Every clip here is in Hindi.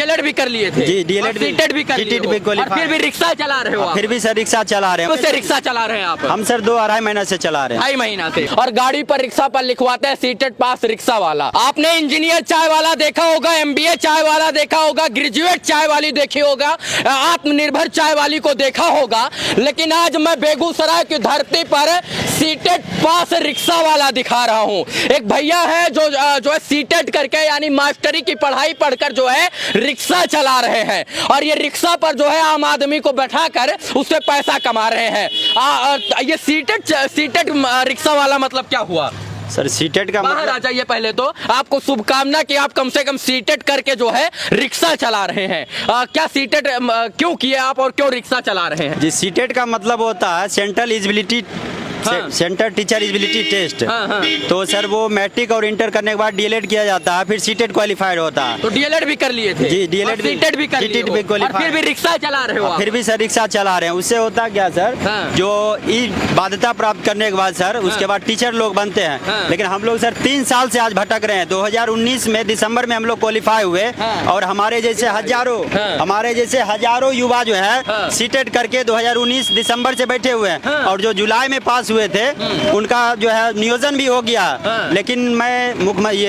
डीएलएड भी कर लिए थे जी, डीएलएड भी, सीटेट भी कर लिए सीटेट हो, भी और क्वालिफाई। फिर भी रिक्शा चला रहे हो आप। फिर भी सर रिक्शा चला रहे उससे हैं। रिक्शा चला रहे हैं आप। हम सर 2-2.5 महीना से चला रहे हैं। 2.5 महीना से। और गाड़ी पर रिक्शा पर लिखवाते हैं सीटेट पास रिक्शा वाला। आपने इंजीनियर चाय वाला देखा होगा, एमबीए चाय वाला देखा होगा, ग्रेजुएट चाय वाली देखी होगा, आत्मनिर्भर चाय वाली को देखा होगा, लेकिन आज मैं बेगूसराय की धरती पर सीटेट पास रिक्शा वाला दिखा रहा हूं। एक भैया है जो है सीटेट करके यानी मास्टरी की पढ़ाई पढ़कर जो है रिक्शा चला रहे हैं, और ये रिक्शा पर जो है आम आदमी को बैठाकर उससे पैसा कमा रहे हैं। ये सीटेट रिक्शा वाला मतलब क्या हुआ? सर सीटेट का बाहर आ जाइए। पहले तो आपको शुभकामना कि आप कम से कम सीटेट करके जो है रिक्शा चला रहे हैं। क्या सीटेट क्यों किए आप और क्यों रिक्शा चला रहे हैं? जी, सीटेट का मतलब होता है central eligibility, centre teacher eligibility test. तो सर वो मैट्रिक और इंटर करने के बाद डीएलएड किया जाता है, फिर सीटेट क्वालिफाइड होता है। तो डीएलएड भी कर लिए थे? जी, डीएलएड भी, सीटेट भी कर लिए हो, और फिर भी रिक्शा चला रहे हो आप? फिर भी सर रिक्शा चला रहे हैं। उससे होता क्या सर, जो बाध्यता प्राप्त करने के बाद सर उसके बाद टीचर लोग बनते हैं। लेकिन हम लोग सर 3 साल से आज भटक रहे हैं। 2019 में दिसंबर में हम लोग क्वालिफाई हुए, और हमारे जैसे हजारों युवा जो है सीटेट करके 2019 दिसंबर से बैठे हुए हैं, और जो जुलाई में पास हुए थे उनका जो है नियोजन भी हो गया। लेकिन मैं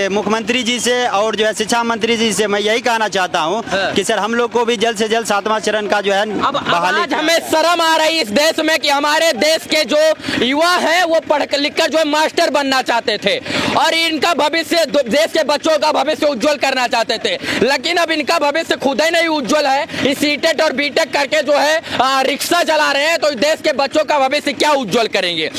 मुख्यमंत्री जी से और जो है शिक्षा मंत्री जी से मैं यही कहना चाहता हूँ कि सर हम लोग को भी जल्द से जल्द 7वां चरण का जो है बहाली। आज हमें शर्म आ रही इस देश में कि हमारे देश के जो युवा हैं वो पढ़ लिख कर जो है मास्टर बनना चाहते थे, और इनका भविष्य देश के बच्चों का भविष्य उज्जवल करना चाहते थे, लेकिन अब इनका भविष्य खुद ही नहीं उज्जवल है। इस सीटेट और बीटेक करके जो है रिक्शा चला रहे हैं, तो देश के बच्चों का भविष्य क्या उज्जवल करेंगे?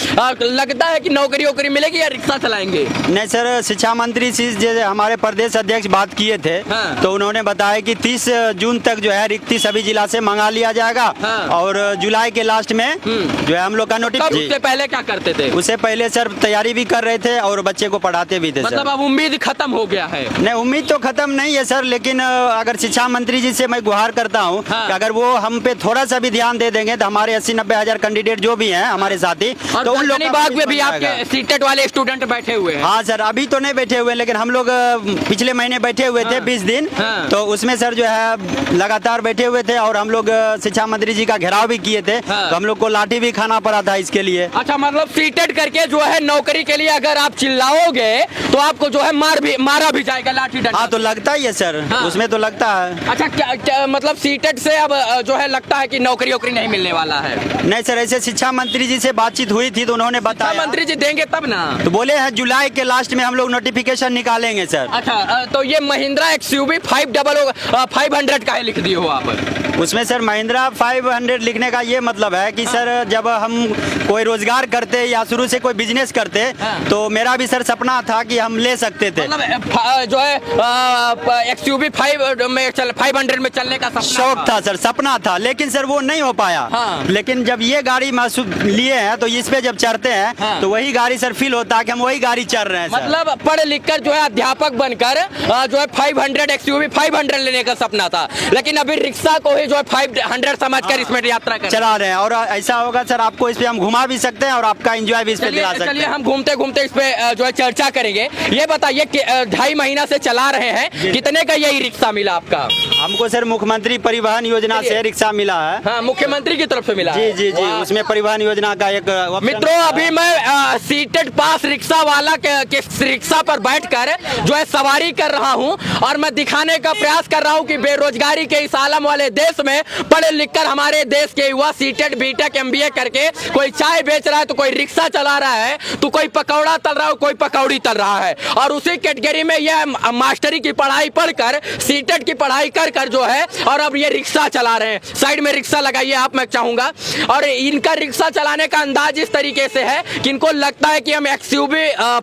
लगता है कि नौकरी वोकरी मिलेगी या रिक्शा चलाएंगे? नहीं सर, शिक्षा मंत्री से हमारे प्रदेश अध्यक्ष बात किए थे, तो उन्होंने बताया कि 30 जून तक जो है रिक्ति सभी जिला से मंगा लिया जाएगा, और जुलाई के लास्ट में जो है हम लोग का नोटिस। उससे पहले क्या करते थे? उससे पहले सर तैयारी भी कर रहे थे और बच्चे को पढ़ाते भी थे। मतलब अब उम्मीद खत्म हो गया है? नहीं, उम्मीद तो खत्म नहीं है सर, लेकिन अगर शिक्षा मंत्री जी से मैं गुहार करता हूँ कि अगर वो हम पे थोड़ा सा भी ध्यान दे देंगे तो हमारे 80-90 हजार कैंडिडेट जो भी हैं हमारे साथी, तो उन लोग बाग में भी आपके सीटेट वाले स्टूडेंट बैठे हुए हैं? हाँ सर, अभी तो नहीं बैठे हुए, लेकिन हम लोग पिछले महीने बैठे हुए थे 20 दिन। तो उसमें सर जो है लगातार बैठे हुए थे, और हम लोग शिक्षा मंत्री जी का घेराव भी किए थे। तो हम लोग को लाठी भी खाना पड़ा था इसके लिए। अच्छा, मतलब सीटेट करके जो है नौकरी के लिए अगर आप चिल्लाओगे तो आपको जो है मारा भी जाएगा लाठी डंडा? हाँ, तो लगता ही है सर, उसमें तो लगता है। अच्छा, क्या मतलब सीटेट से अब जो है लगता है कि नौकरी वोकरी नहीं मिलने वाला है? नहीं सर, ऐसे शिक्षा मंत्री जी से बातचीत हुई थी तो उन्होंने बताया, मंत्री जी देंगे तब ना, तो बोले हैं जुलाई के लास्ट में हम लोग नोटिफिकेशन निकालेंगे सर। अच्छा, तो ये महिंद्रा XUV 500 का है लिख दिए हो आप? उसमें सर महिंद्रा 500 लिखने का ये मतलब है कि सर जब हम कोई रोजगार करते या शुरू से कोई बिजनेस करते, तो मेरा भी सर सपना था कि हम ले सकते थे। मतलब जो है XUV 500 में चलने का शौक था सर, सपना था, लेकिन सर वो नहीं हो पाया। लेकिन जब ये गाड़ी लिए हैं तो इस पे जब चढ़ते हैं तो वही गाड़ी सर फील होता है कि हम वही गाड़ी चल रहे हैं। मतलब पढ़ लिख कर जो है अध्यापक बनकर जो है 500 XUV 500 लेने का सपना था, लेकिन अभी रिक्शा को ही जो है 500 समझकर इसमें यात्रा चला रहे हैं। और ऐसा होगा सर, आपको इस पे हम घुमा भी सकते हैं और आपका एंजॉय भी इस पे दिला सकते हैं। चलिए हम घूमते घूमते इस पे जो है चर्चा करेंगे। ये बताइए कि 2.5 महीना से चला रहे हैं, कितने का यही रिक्शा मिला आपका? हमको सर मुख्यमंत्री परिवहन योजना से रिक्शा मिला है। हाँ, मुख्यमंत्री की तरफ से मिला? जी जी जी, उसमें परिवहन योजना का एक मित्रों, अभी मैं सीटेट पास रिक्शा वाला के रिक्शा पर बैठकर जो है सवारी कर रहा हूं, और मैं दिखाने का प्रयास कर रहा हूं कि बेरोजगारी के इस आलम वाले देश में पढ़े लिखकर हमारे देश के युवा सीटेट बीटेक एमबीए करके कोई चाय बेच रहा है, तो कोई रिक्शा चला रहा है, तो कोई पकौड़ा तल रहा है, कोई पकौड़ी तल रहा है, और उसी कैटेगरी में यह मास्टरी की पढ़ाई पढ़कर सीटेट की पढ़ाई कर जो है और अब ये रिक्शा चला रहे हैं। साइड में रिक्शा लगाइए आप, मैं चाहूंगा। और इनका रिक्शा चलाने का अंदाज इस तरीके से है कि इनको लगता है कि हम XUV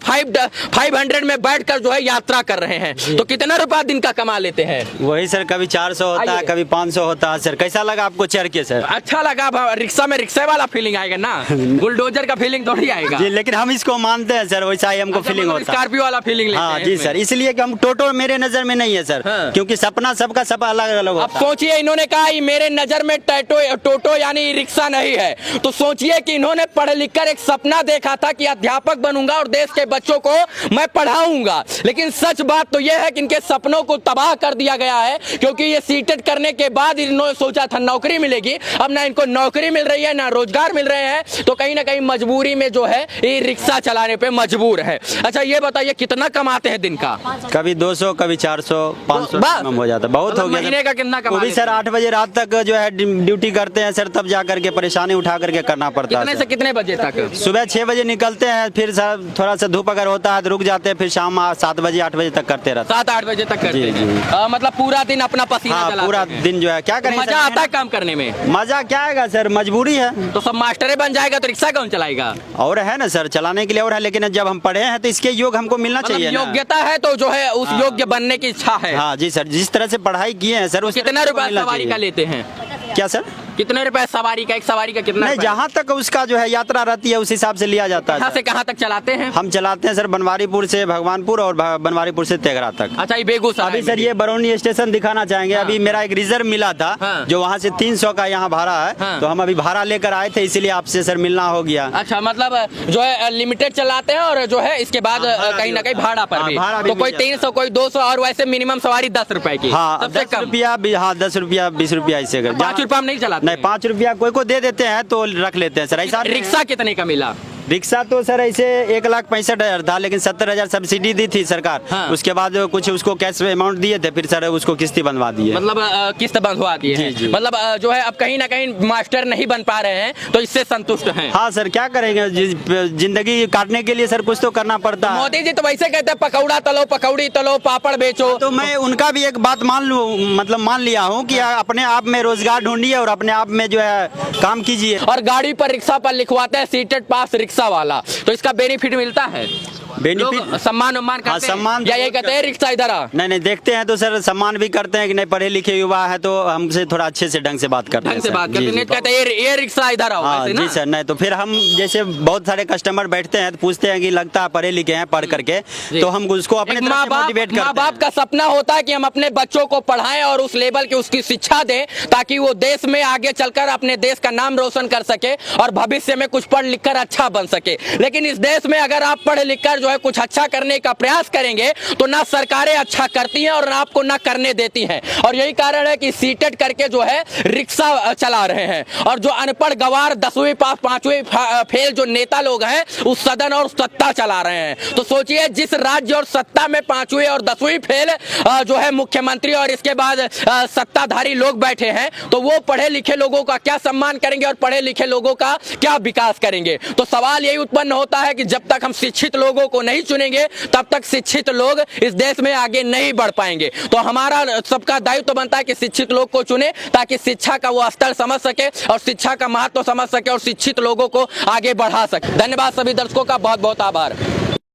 500 में बैठकर जो है यात्रा कर रहे हैं। तो कितना रुपया दिन का कमा लेते हैं? वही सर, कभी 400 होता है, कभी 500 होता है। सर कैसा लगा आपको चढ़ के? सर अच्छा लगा। रिक्शा में रिक्शा वाला फीलिंग आएगा ना, बुलडोजर का फीलिंग थोड़ी आएगा जी, लेकिन हम इसको मानते हैं सर, वैसा ही हमको फीलिंग होता है। स्कॉर्पियो वाला फीलिंग लेते हाँ हैं जी सर, इसलिए कि हम टोटो मेरे नजर में नहीं है सर, क्योंकि सपना सबका सब अलग अलग होता है। अब सोचिए, इन्होंने कहा मेरे नजर में टोटो यानी रिक्शा नहीं है, तो सोचिए कि इन्होंने पढ़ लिखकर एक सपना देखा था कि अध्यापक बनूंगा और देश के बच्चों को मैं पढ़ाऊंगा, लेकिन सच बात तो यह है कि इनके सपनों को तबाह कर दिया गया है, क्योंकि ये सीटेट करने के बाद इन्होंने सोचा था नौकरी मिलेगी, अब ना इनको नौकरी मिल रही है ना रोजगार मिल रहे हैं, तो कहीं ना कहीं मजबूरी में जो है ये रिक्शा चलाने पे मजबूर है। अच्छा ये बताइए कितना कमाते हैं दिन का? कभी 200 कभी 400 500 बस। हो जाता है, बहुत हो गया। महीने का कितना वो कमा भी लेते सर हैं? 8 बजे रात तक जो है ड्यूटी करते हैं सर, तब जा करके परेशानी उठा करके करना पड़ता कितने है से सर। कितने बजे तक? सुबह 6 बजे निकलते हैं, फिर सर थोड़ा सा धूप अगर होता है तो रुक जाते हैं, फिर शाम 7 बजे 8 बजे तक करते रहते 7-8 बजे तक करते जी, हैं। मतलब पूरा दिन अपना हैं। पसीना हाँ चलाते पूरा हैं। दिन जो है क्या करें मजा आता है काम करने में? मजा क्या आएगा सर, मजबूरी है। तो सब मास्टरे बन जाएगा तो रिक्शा कौन चलाएगा? और है ना सर, चलाने के लिए और है, लेकिन जब हम पढ़े हैं तो इसके योग हमको मिलना मतलब चाहिए ना। योग्यता है तो जो है उस योग्य बनने की इच्छा है। हाँ जी सर, जिस तरह से पढ़ाई किए हैं सर, उस कितना तरह से रुपए मिलना सवारी का चाहिए। लेते हैं? क्या सर? कितने रुपए सवारी का? एक सवारी का कितना नहीं, रुपए? जहाँ तक उसका जो है यात्रा रहती है उस हिसाब से लिया जाता कहाँ है से सर। कहाँ तक चलाते हैं? हम चलाते हैं सर बनवारीपुर से भगवानपुर और बनवारीपुर से तेघरा तक। अच्छा ये बेगूसराय अभी में सर भी। ये बरौनी स्टेशन दिखाना चाहेंगे। हाँ। अभी मेरा एक रिजर्व मिला था हाँ। जो वहाँ से 300 का यहाँ भाड़ा है, हाँ। तो हम अभी भाड़ा लेकर आए थे, इसीलिए आपसे सर मिलना हो गया। अच्छा मतलब जो है लिमिटेड चलाते हैं और जो है इसके बाद भाड़ा कहीं भी ना कहीं भाड़ा पर हाँ, भी। भाड़ा भी तो कोई मिल जाता है। 300 कोई 200 और वैसे मिनिमम सवारी 10 रुपए की। हाँ सबसे 10 कम रुपया, हाँ 10 रुपया 20 रुपया ऐसे कर। 5 रुपया हम नहीं चलाते नहीं हैं। 5 रुपया कोई को दे देते हैं तो रख लेते हैं सर, ऐसा नहीं है। रिक्शा कितने का मिला? रिक्शा तो सर ऐसे 1,65,000 था, लेकिन 70,000 सब्सिडी दी थी सरकार। हाँ। उसके बाद कुछ उसको कैश अमाउंट दिए थे, फिर सर उसको किस्ती बनवा दिए। मतलब किस्त बंधवा दिए हैं। जी, जी। मतलब जो है अब कहीं ना कहीं मास्टर नहीं बन पा रहे हैं तो इससे संतुष्ट हैं। हाँ सर, क्या करेंगे, जिंदगी काटने के लिए सर कुछ तो करना पड़ता है। मोदी जी तो वैसे कहते हैं पकौड़ा तलो, पकौड़ी तलो, पापड़ बेचो। तो मैं उनका भी एक बात मान लूं, मतलब मान लिया हूँ कि अपने आप में रोजगार ढूंढिए और अपने आप में जो है काम कीजिए। और गाड़ी पर रिक्शा पर लिखवाते हैं सीटेड पास रिक्शा वाला, तो इसका बेनिफिट मिलता है? बेनिफिट लोग सम्मान उम्मान हाँ, करते हैं? सम्मान या ये कहते हैं रिक्शा इधर आ? नहीं देखते हैं तो सर सम्मान भी करते हैं कि नहीं, पढ़े लिखे युवा है तो हमसे थोड़ा अच्छे से ढंग से बात करते हैं ढंग से सर। बात करते जी, हैं, जी। नहीं कहते ये रिक्शा इधर आओ, हाँ ऐसे ना? जी सर, नहीं तो फिर हम जैसे बहुत सारे कस्टमर बैठते हैं तो पूछते हैं कि लगता है पढ़े लिखे हैं, पढ़ करके, तो हम उसको अपने एक तरफ से मोटिवेट करते माँ बाप हैं। का सपना होता है कि हम अपने बच्चों को पढ़ाएं और उस लेवल की उसकी शिक्षा दें ताकि वो देश में आगे चलकर अपने देश का नाम रोशन कर सके और भविष्य में कुछ पढ़ लिख कर अच्छा बन सके। लेकिन इस देश में अगर आप पढ़ लिख कर जो है कुछ अच्छा करने का प्रयास करेंगे तो ना सरकारें अच्छा करती हैं और ना आपको ना करने देती हैं, और यही कारण है कि सीटेट करके जो है रिक्शा चला रहे हैं। और जो अनपढ़ गवार 10वीं पास 5वीं फेल जो नेता लोग हैं उस सदन और सत्ता चला रहे हैं। तो सोचिए जिस राज्य और सत्ता में 5वीं और 10वीं फेल जो है मुख्यमंत्री और इसके बाद सत्ताधारी लोग बैठे हैं, तो वो पढ़े लिखे लोगों का क्या सम्मान करेंगे और पढ़े लिखे लोगों का क्या विकास करेंगे? तो सवाल यही उत्पन्न होता है कि जब तक हम शिक्षित लोगों को नहीं चुनेंगे तब तक शिक्षित लोग इस देश में आगे नहीं बढ़ पाएंगे। तो हमारा सबका दायित्व तो बनता है कि शिक्षित लोग को चुने ताकि शिक्षा का वो स्तर समझ सके और शिक्षा का महत्व समझ सके और शिक्षित लोगों को आगे बढ़ा सके। धन्यवाद सभी दर्शकों का, बहुत बहुत आभार।